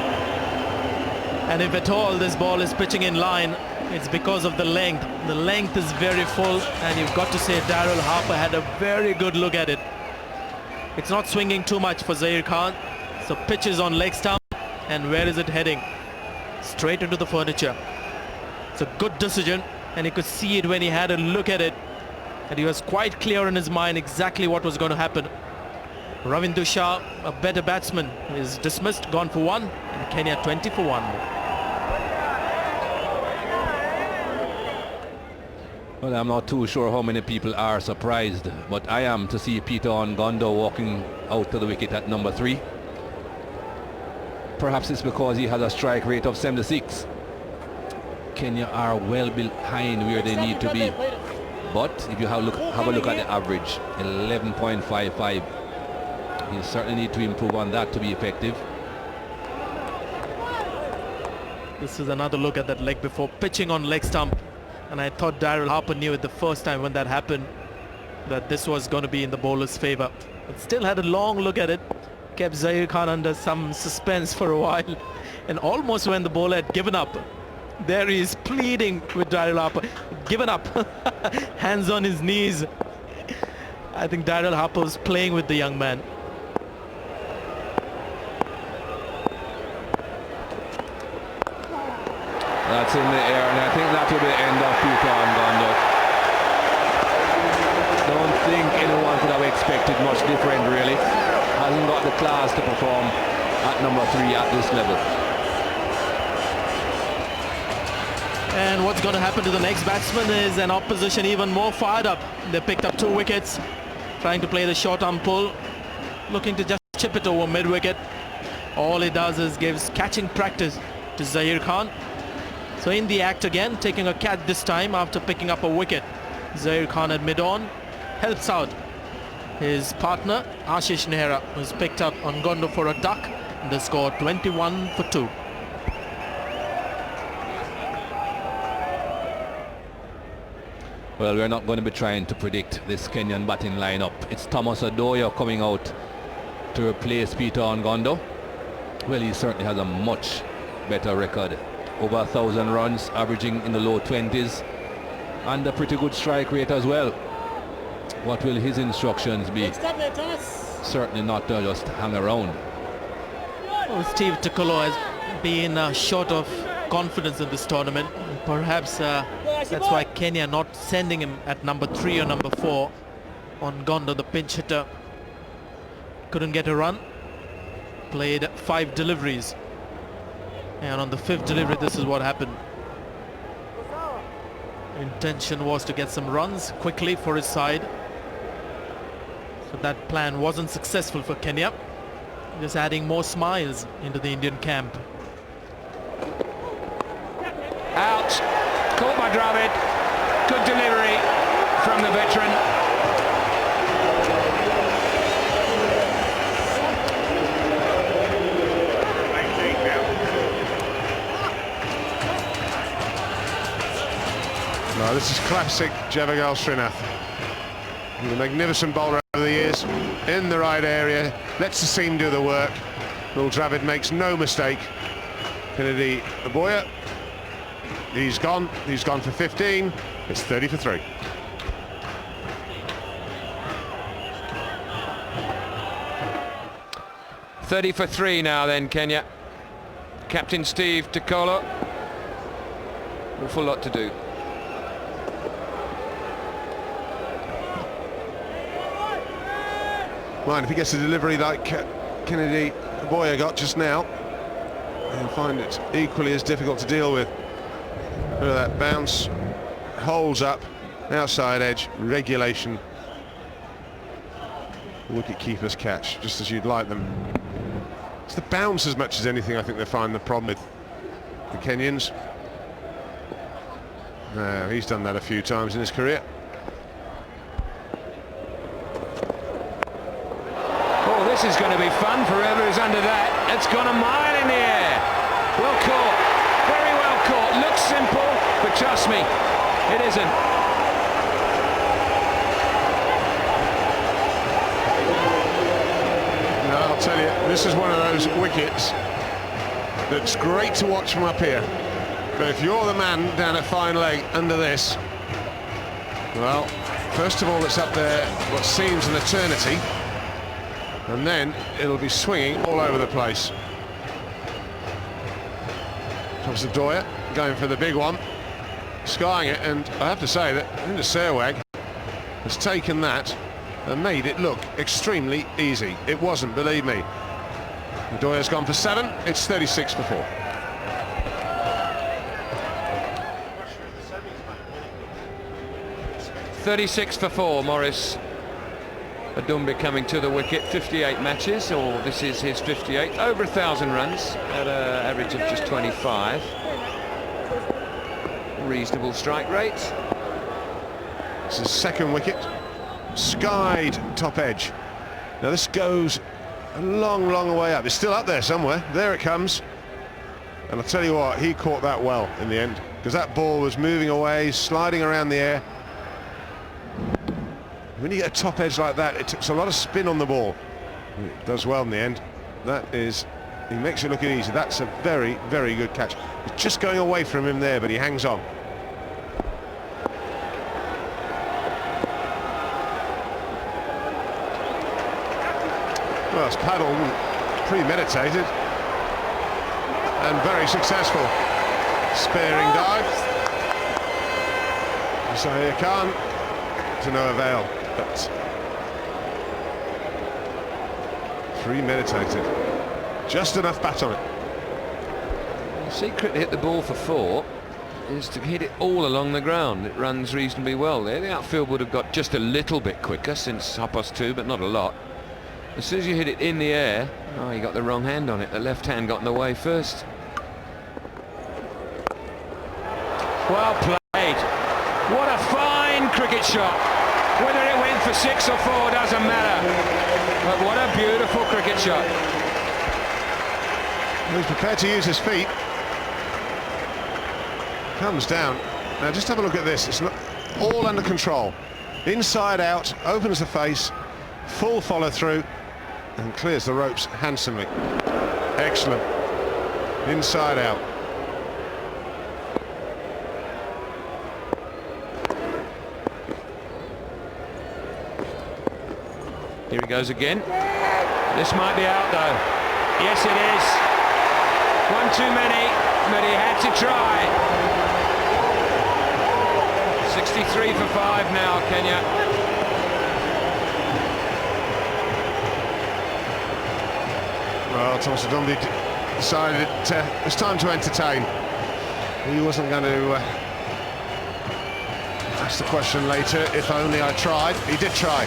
And if at all this ball is pitching in line, it's because of the length. The length is very full, and you've got to say Daryl Harper had a very good look at it. It's not swinging too much for Zaheer Khan. So pitch is on leg stump, and where is it heading? Straight into the furniture. It's a good decision, and he could see it when he had a look at it, and he was quite clear in his mind exactly what was going to happen. Ravindu Shah, a better batsman, is dismissed, gone for 1, and Kenya 20 for 1. Well, I'm not too sure how many people are surprised, but I am to see Peter Ngondo walking out to the wicket at number 3. Perhaps it's because he has a strike rate of 76. Kenya are well behind where they need to be. But if you have a look at the average, 11.55. You certainly need to improve on that to be effective. This is another look at that leg before pitching on leg stump. And I thought Daryl Harper knew it the first time when that happened, that this was going to be in the bowler's favour. But still had a long look at it. Kept Zaheer Khan under some suspense for a while, and almost when the bowler had given up, there he is pleading with Daryl Harper, given up, hands on his knees. I think Daryl Harper was playing with the young man. That's in the air, and I think that will be the end of Peter Ngondo. Don't think anyone could have expected much different, really. Hasn't got the class to perform at number 3 at this level. And what's going to happen to the next batsman is an opposition even more fired up. They picked up 2 wickets, trying to play the short arm pull, looking to just chip it over mid-wicket. All he does is gives catching practice to Zaheer Khan. So in the act again, taking a catch this time after picking up a wicket. Zaheer Khan at mid-on helps out his partner Ashish Nehra, who's picked up Ngondo for a duck, and they score 21 for 2. Well, we're not going to be trying to predict this Kenyan batting lineup. It's Thomas Adoya coming out to replace Peter Ngondo. Well, he certainly has a much better record. Over 1,000 runs, averaging in the low 20s, and a pretty good strike rate as well. What will his instructions be? Certainly not to just hang around. Well, Steve Tikolo has been short of confidence in this tournament. Perhaps that's why Kenya not sending him at number 3 or number 4. Ngondo, the pinch hitter, couldn't get a run. Played 5 deliveries. And on the 5th delivery, this is what happened. Intention was to get some runs quickly for his side. So that plan wasn't successful for Kenya. Just adding more smiles into the Indian camp. Out. Caught by Dravid. Good delivery from the veteran. Well, this is classic Javagal Srinath. He's a magnificent bowler over the years, in the right area, lets the seam do the work. Will Dravid makes no mistake. Kennedy Aboya, he's gone for 15, it's 30 for 3. $30 for 3 now then, Kenya. Captain Steve Tikolo. Awful lot to do. Mind if he gets a delivery like Kennedy Aboya got just now, he'll find it equally as difficult to deal with. Look at that bounce, holds up, outside edge, regulation. Wicket keeper's catch, just as you'd like them. It's the bounce as much as anything I think they find the problem with the Kenyans. He's done that a few times in his career. Oh, this is going to be fun for whoever is under that. It's gone a mile in the air. Well caught, very well caught. Looks simple, but trust me, it isn't. Now, I'll tell you, this is one of those wickets that's great to watch from up here. But if you're the man down at fine leg under this, well, first of all, it's up there what seems an eternity, and then it'll be swinging all over the place. Thomas Adoya going for the big one, skying it, and I have to say that Inda Sehwag has taken that and made it look extremely easy. It wasn't, believe me. Adoya's gone for 7, it's 36 for 4. $36 for 4, Morris Adumbi coming to the wicket. 58 matches, or this is his 58th. Over 1,000 runs at an average of just 25. Reasonable strike rate. It's his second wicket. Skied top edge. Now this goes a long, long way up. It's still up there somewhere. There it comes. And I'll tell you what, he caught that well in the end, because that ball was moving away, sliding around the air. When you get a top edge like that, it takes a lot of spin on the ball. It does well in the end. That is, he makes it look easy. That's a very, very good catch. It's just going away from him there, but he hangs on. Well, it's paddled, premeditated, and very successful. Sparing dive. Zahir Khan to no avail. But premeditated, just enough bat on it. The secret to hit the ball for 4 is to hit it all along the ground. It runs reasonably well there. The outfield would have got just a little bit quicker since 2:30, but not a lot. As soon as you hit it in the air, oh, you got the wrong hand on it. The left hand got in the way first. Well played. What a fine cricket shot. Whether it went for 6 or 4 doesn't matter. But what a beautiful cricket shot. He's prepared to use his feet. Comes down. Now just have a look at this. It's not all under control. Inside out, opens the face, full follow through, and clears the ropes handsomely. Excellent. Inside out. Here he goes again. This might be out though. Yes, it is. One too many, but he had to try. 63 for 5 now, Kenya. Well, Thomas Adombi decided it was time to entertain. He wasn't going to ask the question later, if only I tried. He did try.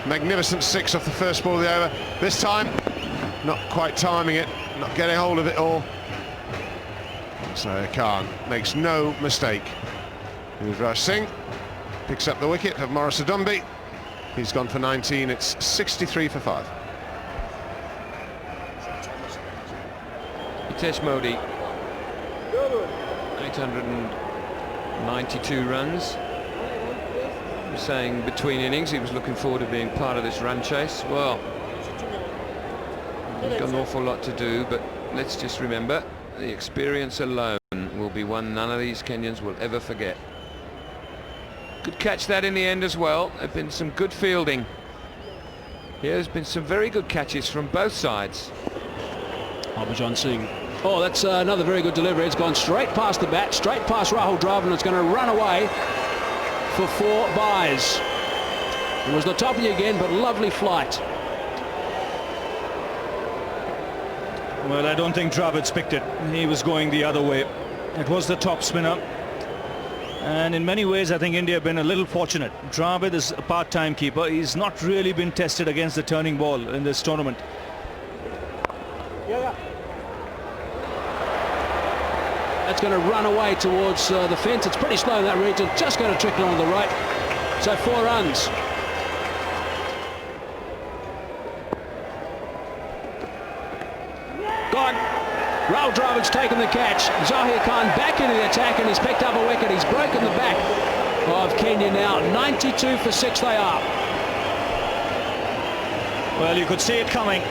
Magnificent 6 off the first ball of the over. This time, not quite timing it, not getting hold of it all. So Khan makes no mistake. Yuvraj Singh picks up the wicket of Morris Adumbi. He's gone for 19, it's 63 for 5. Hitesh Modi, 800 92 runs. He was saying between innings he was looking forward to being part of this run chase. Well, we've got an awful lot to do, but let's just remember the experience alone will be one none of these Kenyans will ever forget. Good catch that in the end as well. There have been some good fielding. There's been some very good catches from both sides. Harbhajan Singh. Oh, that's another very good delivery. It's gone straight past the bat, straight past Rahul Dravid, and it's going to run away for 4 byes. It was the toppy again, but lovely flight. Well, I don't think Dravid's picked it. He was going the other way. It was the top spinner. And in many ways, I think India have been a little fortunate. Dravid is a part-time keeper. He's not really been tested against the turning ball in this tournament. That's going to run away towards the fence. It's pretty slow in that region. Just going to trickle on the right. So 4 runs. Gone. Rahul Dravid's taken the catch. Zahir Khan back into the attack, and he's picked up a wicket. He's broken the back of Kenya now. 92 for 6 they are. Well, you could see it coming.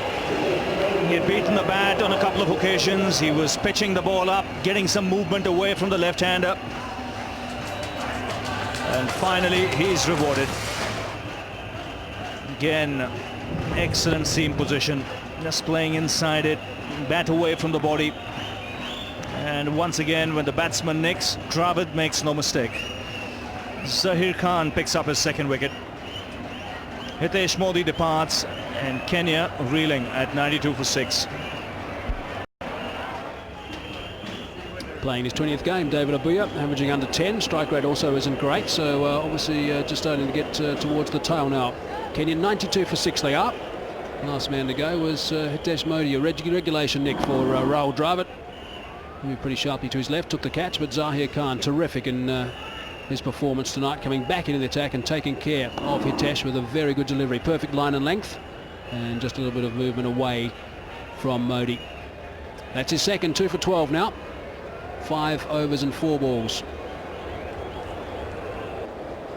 He had beaten the bat on a couple of occasions. He was pitching the ball up, getting some movement away from the left-hander. And finally, he's rewarded. Again, excellent seam position. Just playing inside it, bat away from the body. And once again, when the batsman nicks, Dravid makes no mistake. Zahir Khan picks up his 2nd wicket. Hitesh Modi departs, and Kenya reeling at 92 for 6. Playing his 20th game, David Abuya, averaging under 10. Strike rate also isn't great, so obviously just starting to get towards the tail now. Kenya 92 for 6 they are. Last man to go was Hitesh Modi, a regulation nick for Rahul Dravid. Moved pretty sharply to his left, took the catch, but Zahir Khan terrific in his performance tonight, coming back into the attack and taking care of Hitesh with a very good delivery. Perfect line and length, and just a little bit of movement away from Modi. That's his 2nd, 2 for 12 now. 5 overs and 4 balls.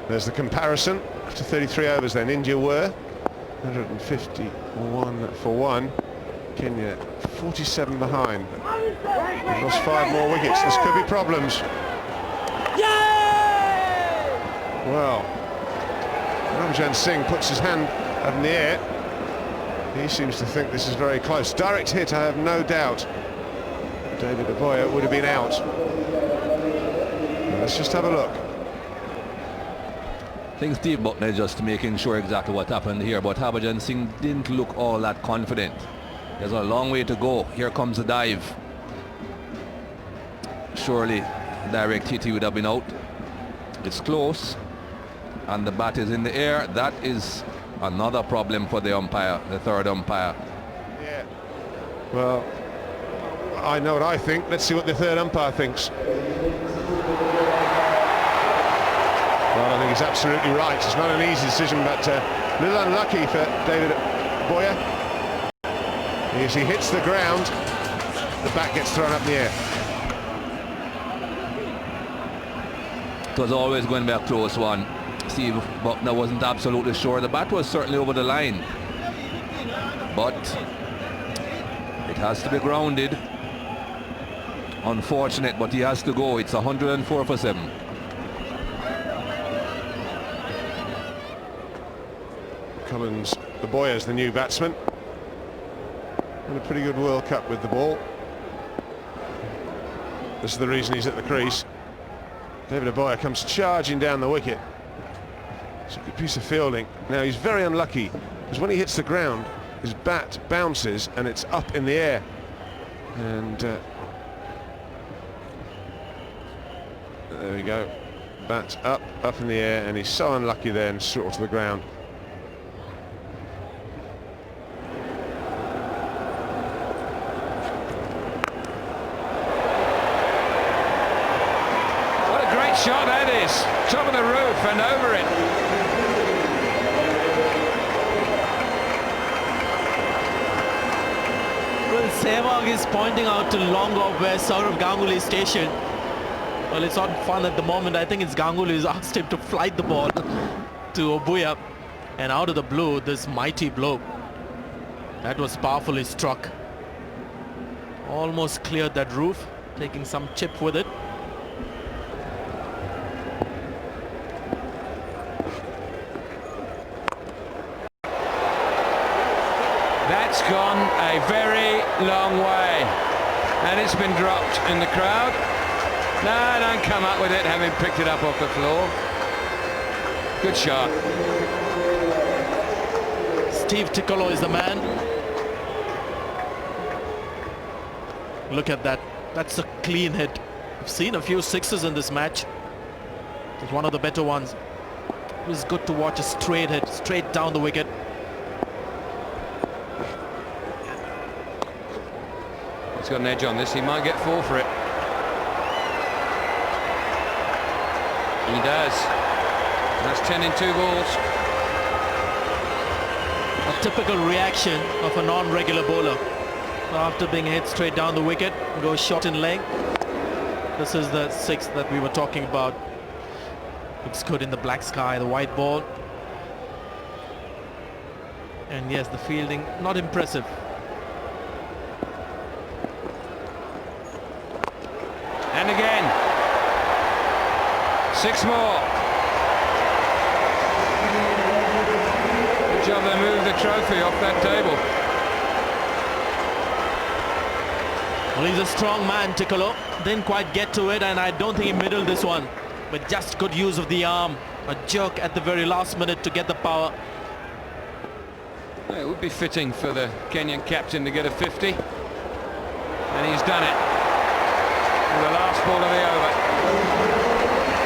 There's the comparison. After 33 overs then, India were 151 for 1. Kenya 47 behind. They've lost 5 more wickets. This could be problems. Well, Harbhajan Singh puts his hand up in the air. He seems to think this is very close. Direct hit, I have no doubt. David Abuya would have been out. Let's just have a look. I think Steve Buckner is just making sure exactly what happened here, but Harbhajan Singh didn't look all that confident. There's a long way to go. Here comes the dive. Surely direct hit, he would have been out. It's close, and the bat is in the air. That is another problem for the umpire, the 3rd umpire. Yeah. Well, I know what I think. Let's see what the 3rd umpire thinks. Well, I think he's absolutely right. It's not an easy decision, but a little unlucky for David Abuya. As he hits the ground, the bat gets thrown up in the air. It was always going to be a close one. Steve Buckner wasn't absolutely sure. The bat was certainly over the line, but it has to be grounded. Unfortunate, but he has to go. It's 104 for 7. Cummins, Abuya's the new batsman. And a pretty good World Cup with the ball. This is the reason he's at the crease. David Abuya comes charging down the wicket. It's a good piece of fielding. Now he's very unlucky, because when he hits the ground, his bat bounces and it's up in the air. And there we go. Bat up in the air, and he's so unlucky there and short to the ground. Shot that is, top of the roof and over it. Well, Sehwag is pointing out to long off where Sourav Ganguly is stationed. Well, it's not fun at the moment. I think it's Ganguly who's asked him to flight the ball to Obuya. And out of the blue, this mighty blow. That was powerfully struck. Almost cleared that roof, taking some chip with it. That's gone a very long way, and it's been dropped in the crowd. No, don't come up with it having picked it up off the floor. Good shot. Steve Ticolo is the man. Look at that. That's a clean hit. I've seen a few sixes in this match. It's one of the better ones. It was good to watch a straight hit, straight down the wicket. He's got an edge on this. He might get 4 for it. He does. That's 10 in 2 balls. A typical reaction of a non-regular bowler. After being hit straight down the wicket, goes short in leg. This is the 6th that we were talking about. Looks good in the black sky, the white ball. And yes, the fielding, not impressive. And again. 6 more. Good job they moved the trophy off that table. Well, he's a strong man, Ticolo. Didn't quite get to it, and I don't think he middled this one. But just good use of the arm. A jerk at the very last minute to get the power. It would be fitting for the Kenyan captain to get a 50. And he's done it. For the last ball of the over.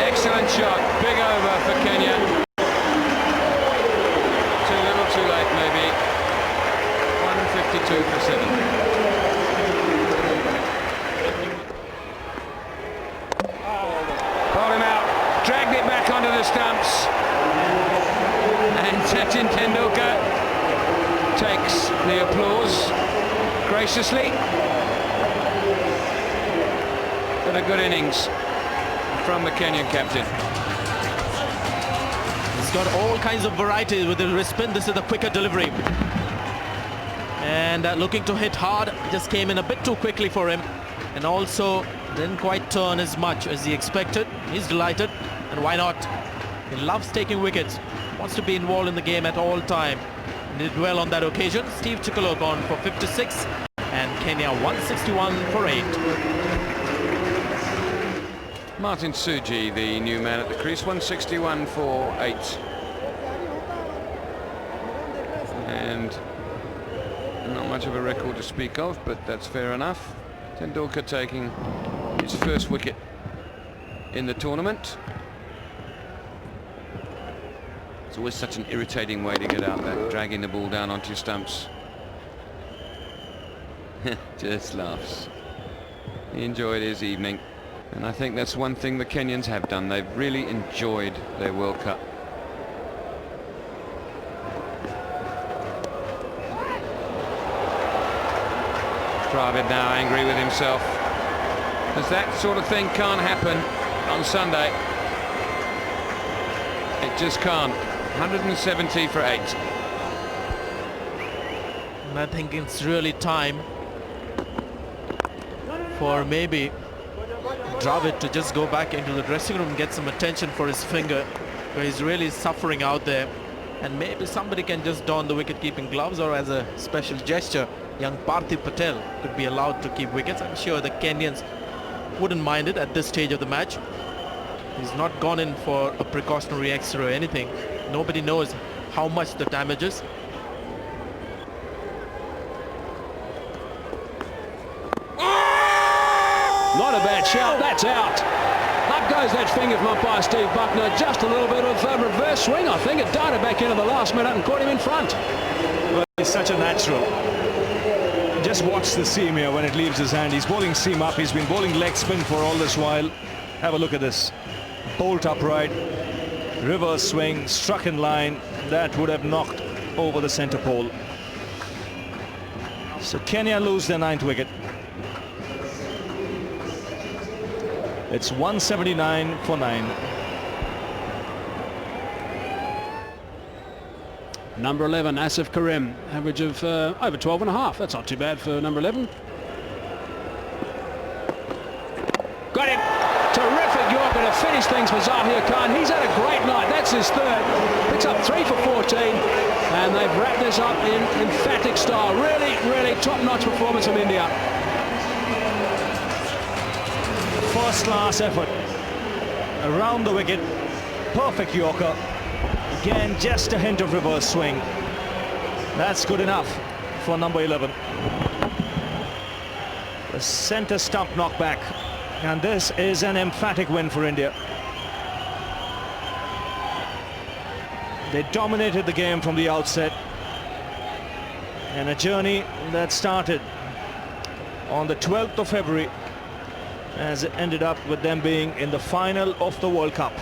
Excellent shot. Big over for Kenya. Too little, too late, maybe. 152 for 7. Dragged it back onto the stumps, and Sachin Tendulkar takes the applause graciously. But a good innings from the Kenyan captain. He's got all kinds of varieties with the wrist spin. This is the quicker delivery. And looking to hit hard, just came in a bit too quickly for him. And also didn't quite turn as much as he expected. He's delighted. And why not? He loves taking wickets, wants to be involved in the game at all time. Did well on that occasion. Steve Ticolo gone for 56 and Kenya 161 for 8. Martin Suji, the new man at the crease, 161 for 8. And not much of a record to speak of, but that's fair enough. Tendulkar taking his first wicket in the tournament. It's always such an irritating way to get out there, dragging the ball down onto your stumps. Just laughs. He enjoyed his evening, and I think that's one thing the Kenyans have done. They've really enjoyed their World Cup. Dravid now angry with himself, because that sort of thing can't happen on Sunday. It just can't. 170 for 8. And I think it's really time for maybe Dravid to just go back into the dressing room and get some attention for his finger, where he's really suffering out there. And maybe somebody can just don the wicket-keeping gloves, or as a special gesture, young Parthiv Patel could be allowed to keep wickets. I'm sure the Kenyans wouldn't mind it at this stage of the match. He's not gone in for a precautionary extra or anything. Nobody knows how much the damage is. Not a bad shout, that's out. Up goes that finger from umpire Steve Buckner. Just a little bit of reverse swing, I think. It darted back into the last minute and caught him in front. Well, he's such a natural. Just watch the seam here when it leaves his hand. He's bowling seam up. He's been bowling leg spin for all this while. Have a look at this. Bolt upright, reverse swing, struck in line. That would have knocked over the centre pole. So Kenya lose their 9th wicket. It's 179 for 9. Number 11, Asif Karim, average of over 12.5. That's not too bad for number 11. Got him. Terrific Yorker to finish things for Zahir Khan. He's had a great night. That's his third. Picks up 3 for 14. And they've wrapped this up in emphatic style. Really, really top-notch performance from India. First-class effort. Around the wicket. Perfect Yorker. Again, just a hint of reverse swing. That's good enough for number 11. The centre stump knockback. And this is an emphatic win for India. They dominated the game from the outset. And a journey that started on the 12th of February has ended up with them being in the final of the World Cup.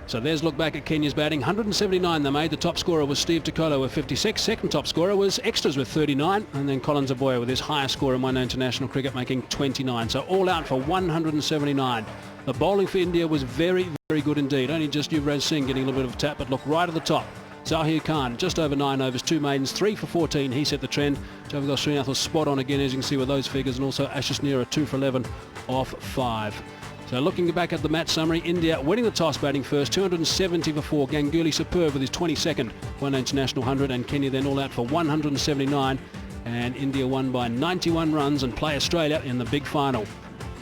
So there's a look back at Kenya's batting. 179 they made. The top scorer was Steve Tukolo with 56. Second top scorer was Extras with 39. And then Collins Aboya with his highest score in one-day international cricket, making 29. So all out for 179. The bowling for India was very, very good indeed. Only just Yuvraj Singh getting a little bit of a tap, but look right at the top. Zahir Khan, just over 9 overs, 2 maidens, 3 for 14. He set the trend. Javagal Srinath was spot on again, as you can see with those figures. And also Ashish Nehra, 2 for 11 off 5. So looking back at the match summary, India winning the toss, batting first, 270 for 4. Ganguly superb with his 22nd one international 100, and Kenya then all out for 179. And India won by 91 runs and play Australia in the big final.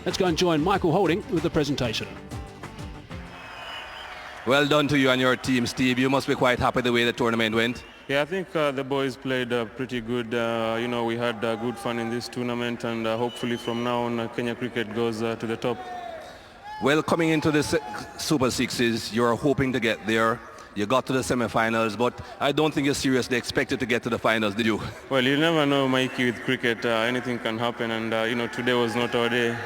Let's go and join Michael Holding with the presentation. Well done to you and your team, Steve. You must be quite happy the way the tournament went. Yeah, I think the boys played pretty good. You know, we had good fun in this tournament, and hopefully from now on Kenya cricket goes to the top. Well, coming into the Super Sixes, you're hoping to get there. You got to the semi-finals, but I don't think you seriously expected to get to the finals, did you? Well, you never know, Mikey, with cricket. Anything can happen, and you know, today was not our day.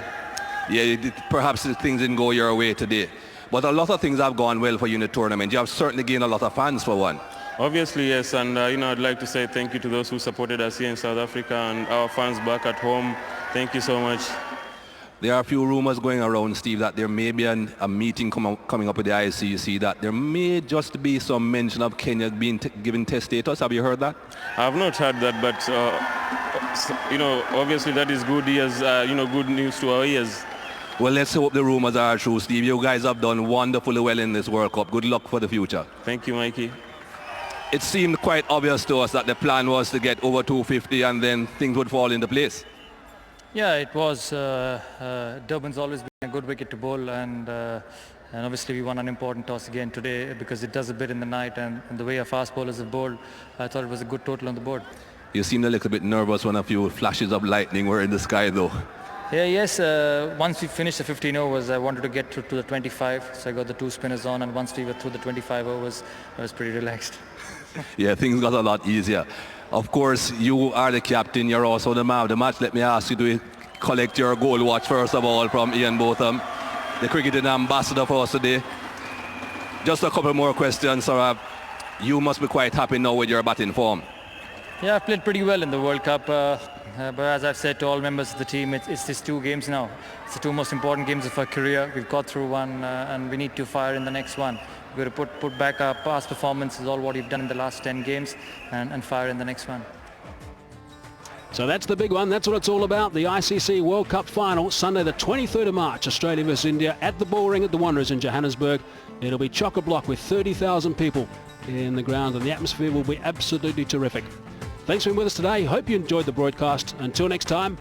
Yeah, perhaps things didn't go your way today. But a lot of things have gone well for you in the tournament. You have certainly gained a lot of fans for one. Obviously, yes, and you know, I'd like to say thank you to those who supported us here in South Africa and our fans back at home. Thank you so much. There are a few rumors going around, Steve, that there may be a meeting coming up with the ICC, that there may just be some mention of Kenya being given test status. Have you heard that? I have not heard that, but you know, obviously that is good ears, you know, good news to our ears. Well, let's hope the rumors are true, Steve. You guys have done wonderfully well in this World Cup. Good luck for the future. Thank you, Mikey. It seemed quite obvious to us that the plan was to get over 250 and then things would fall into place. Yeah, it was. Durban's always been a good wicket to bowl, and obviously we won an important toss again today because it does a bit in the night, and the way our fast bowlers have bowled, I thought it was a good total on the board. You seemed a little bit nervous when a few flashes of lightning were in the sky, though. Yeah, yes. Once we finished the 15 overs, I wanted to get to the 25, so I got the 2 spinners on, and once we were through the 25 overs, I was pretty relaxed. Yeah, things got a lot easier. Of course, you are the captain, you're also the man of the match. Let me ask you to collect your gold watch first of all from Ian Botham, the cricketing ambassador for us today. Just a couple more questions, Sourav. You must be quite happy now with your batting form. Yeah, I've played pretty well in the World Cup, but as I've said to all members of the team, it's these 2 games now. It's the 2 most important games of our career. We've got through one, and we need to fire in the next one. We've got to put back our past performances, all what we've done in the last 10 games, and fire in the next one. So that's the big one. That's what it's all about. The ICC World Cup final, Sunday the 23rd of March, Australia versus India at the Bullring at the Wanderers in Johannesburg. It'll be chock-a-block with 30,000 people in the ground, and the atmosphere will be absolutely terrific. Thanks for being with us today. Hope you enjoyed the broadcast. Until next time.